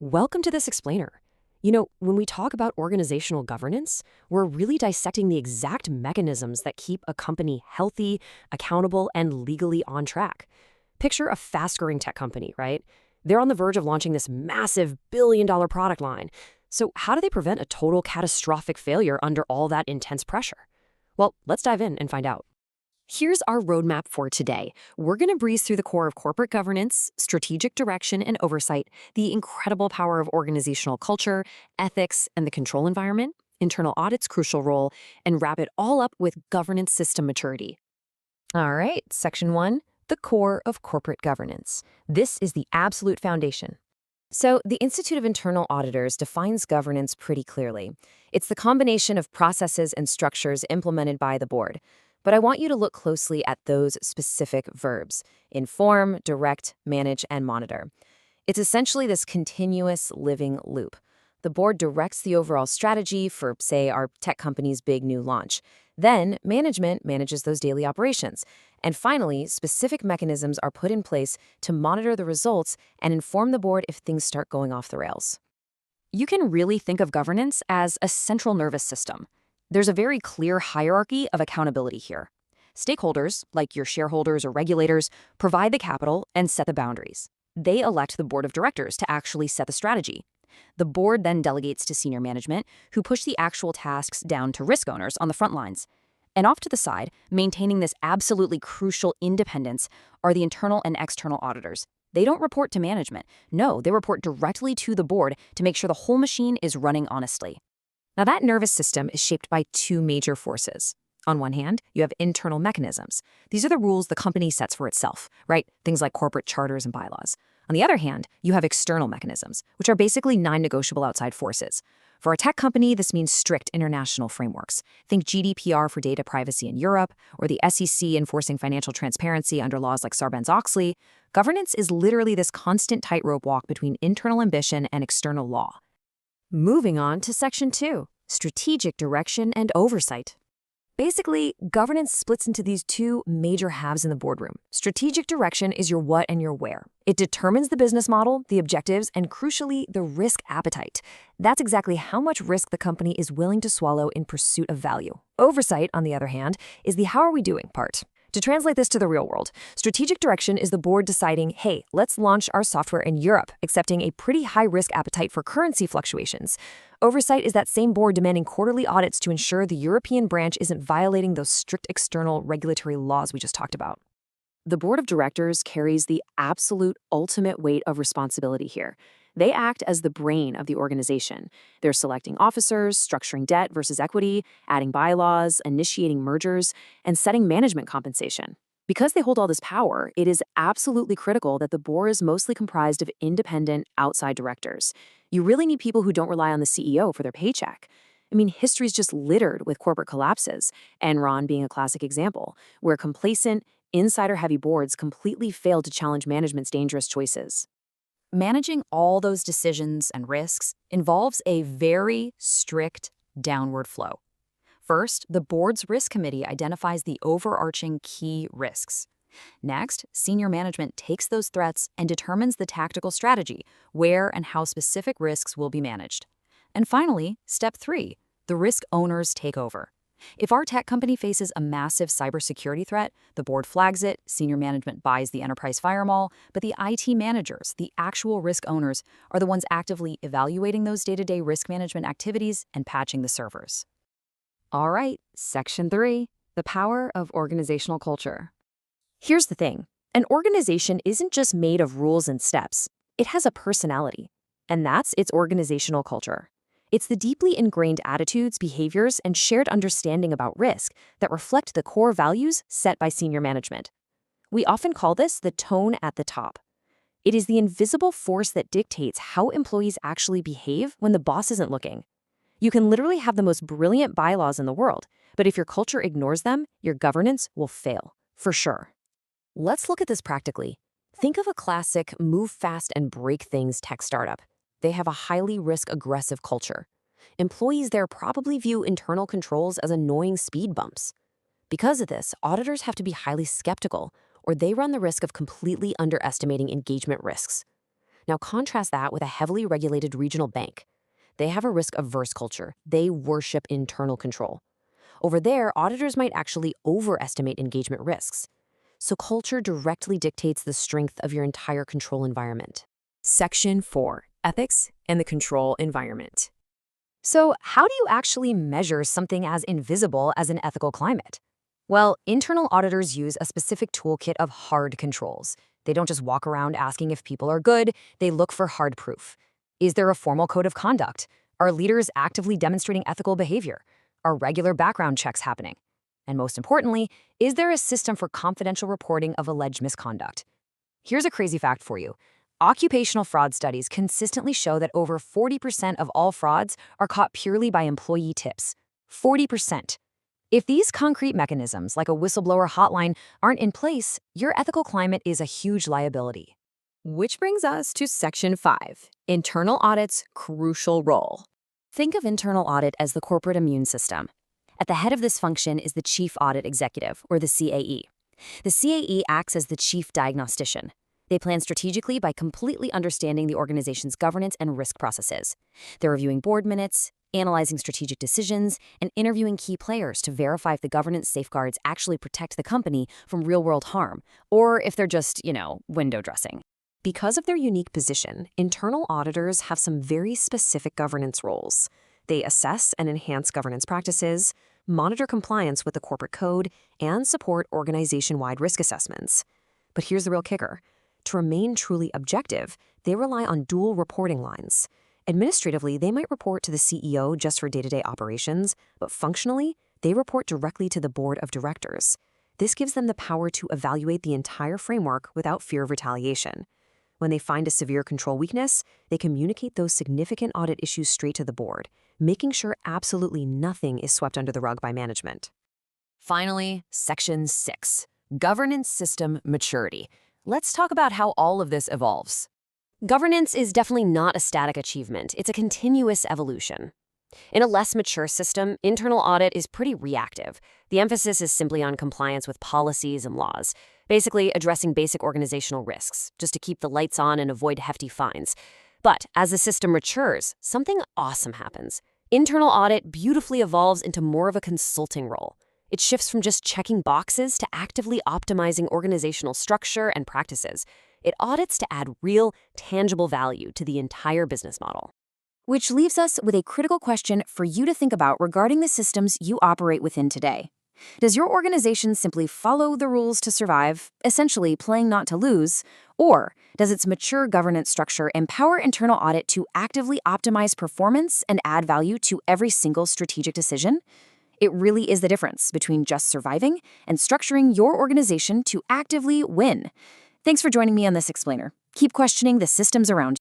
Welcome to this explainer. When we talk about organizational governance, we're really dissecting the exact mechanisms that keep a company healthy, accountable, and legally on track. Picture a fast-growing tech company, right? They're on the verge of launching this massive billion-dollar product line. So how do they prevent a total catastrophic failure under all that intense pressure? Well, let's dive in and find out. Here's our roadmap for today. We're going to breeze through the core of corporate governance, strategic direction and oversight, the incredible power of organizational culture, ethics, and the control environment, internal audit's crucial role, and wrap it all up with governance system maturity. All right, Section 1, the core of corporate governance. This is the absolute foundation. So, the Institute of Internal Auditors defines governance pretty clearly. It's the combination of processes and structures implemented by the board. But I want you to look closely at those specific verbs: inform, direct, manage, and monitor. It's essentially this continuous living loop. The board directs the overall strategy for, say, our tech company's big new launch. Then, management manages those daily operations. And finally, specific mechanisms are put in place to monitor the results and inform the board if things start going off the rails. You can really think of governance as a central nervous system. There's a very clear hierarchy of accountability here. Stakeholders, like your shareholders or regulators, provide the capital and set the boundaries. They elect the board of directors to actually set the strategy. The board then delegates to senior management, who push the actual tasks down to risk owners on the front lines. And off to the side, maintaining this absolutely crucial independence, are the internal and external auditors. They don't report to management. No, they report directly to the board to make sure the whole machine is running honestly. Now, that nervous system is shaped by two major forces. On one hand, you have internal mechanisms. These are the rules the company sets for itself, right? Things like corporate charters and bylaws. On the other hand, you have external mechanisms, which are basically non-negotiable outside forces. For a tech company, this means strict international frameworks. Think GDPR for data privacy in Europe, or the SEC enforcing financial transparency under laws like Sarbanes-Oxley. Governance is literally this constant tightrope walk between internal ambition and external law. Moving on to Section 2, strategic direction and oversight. Basically, governance splits into these two major halves in the boardroom. Strategic direction is your what and your where. It determines the business model, the objectives, and crucially, the risk appetite. That's exactly how much risk the company is willing to swallow in pursuit of value. Oversight, on the other hand, is the how are we doing part. To translate this to the real world, strategic direction is the board deciding, hey, let's launch our software in Europe, accepting a pretty high risk appetite for currency fluctuations. Oversight is that same board demanding quarterly audits to ensure the European branch isn't violating those strict external regulatory laws we just talked about. The board of directors carries the absolute ultimate weight of responsibility here. They act as the brain of the organization. They're selecting officers, structuring debt versus equity, adding bylaws, initiating mergers, and setting management compensation. Because they hold all this power, it is absolutely critical that the board is mostly comprised of independent, outside directors. You really need people who don't rely on the CEO for their paycheck. I mean, history's just littered with corporate collapses, Enron being a classic example, where complacent, insider-heavy boards completely failed to challenge management's dangerous choices. Managing all those decisions and risks involves a very strict downward flow. First, the board's risk committee identifies the overarching key risks. Next, senior management takes those threats and determines the tactical strategy, where and how specific risks will be managed. And finally, step 3, the risk owners take over. If our tech company faces a massive cybersecurity threat, the board flags it, senior management buys the enterprise firewall, but the IT managers, the actual risk owners, are the ones actively evaluating those day-to-day risk management activities and patching the servers. All right, Section 3, the power of organizational culture. Here's the thing. An organization isn't just made of rules and steps. It has a personality, and that's its organizational culture. It's the deeply ingrained attitudes, behaviors, and shared understanding about risk that reflect the core values set by senior management. We often call this the tone at the top. It is the invisible force that dictates how employees actually behave when the boss isn't looking. You can literally have the most brilliant bylaws in the world, but if your culture ignores them, your governance will fail, for sure. Let's look at this practically. Think of a classic move fast and break things tech startup. They have a highly risk-aggressive culture. Employees there probably view internal controls as annoying speed bumps. Because of this, auditors have to be highly skeptical, or they run the risk of completely underestimating engagement risks. Now contrast that with a heavily regulated regional bank. They have a risk-averse culture. They worship internal control. Over there, auditors might actually overestimate engagement risks. So culture directly dictates the strength of your entire control environment. Section 4. Ethics and the control environment. So how do you actually measure something as invisible as an ethical climate? Well, internal auditors use a specific toolkit of hard controls. They don't just walk around asking if people are good, they look for hard proof. Is there a formal code of conduct? Are leaders actively demonstrating ethical behavior? Are regular background checks happening? And most importantly, is there a system for confidential reporting of alleged misconduct? Here's a crazy fact for you. Occupational fraud studies consistently show that over 40% of all frauds are caught purely by employee tips. 40%. If these concrete mechanisms, like a whistleblower hotline, aren't in place, your ethical climate is a huge liability. Which brings us to Section 5, Internal Audit's Crucial Role. Think of internal audit as the corporate immune system. At the head of this function is the Chief Audit Executive, or the CAE. The CAE acts as the chief diagnostician. They plan strategically by completely understanding the organization's governance and risk processes. They're reviewing board minutes, analyzing strategic decisions, and interviewing key players to verify if the governance safeguards actually protect the company from real-world harm, or if they're just, window dressing. Because of their unique position, internal auditors have some very specific governance roles. They assess and enhance governance practices, monitor compliance with the corporate code, and support organization-wide risk assessments. But here's the real kicker. To remain truly objective, they rely on dual reporting lines. Administratively, they might report to the CEO just for day-to-day operations, but functionally, they report directly to the board of directors. This gives them the power to evaluate the entire framework without fear of retaliation. When they find a severe control weakness, they communicate those significant audit issues straight to the board, making sure absolutely nothing is swept under the rug by management. Finally, Section 6, Governance System Maturity. Let's talk about how all of this evolves. Governance is definitely not a static achievement. It's a continuous evolution. In a less mature system, internal audit is pretty reactive. The emphasis is simply on compliance with policies and laws, basically addressing basic organizational risks, just to keep the lights on and avoid hefty fines. But as the system matures, something awesome happens. Internal audit beautifully evolves into more of a consulting role. It shifts from just checking boxes to actively optimizing organizational structure and practices. It audits to add real, tangible value to the entire business model. Which leaves us with a critical question for you to think about regarding the systems you operate within today. Does your organization simply follow the rules to survive, essentially playing not to lose, or does its mature governance structure empower internal audit to actively optimize performance and add value to every single strategic decision? It really is the difference between just surviving and structuring your organization to actively win. Thanks for joining me on this explainer. Keep questioning the systems around you.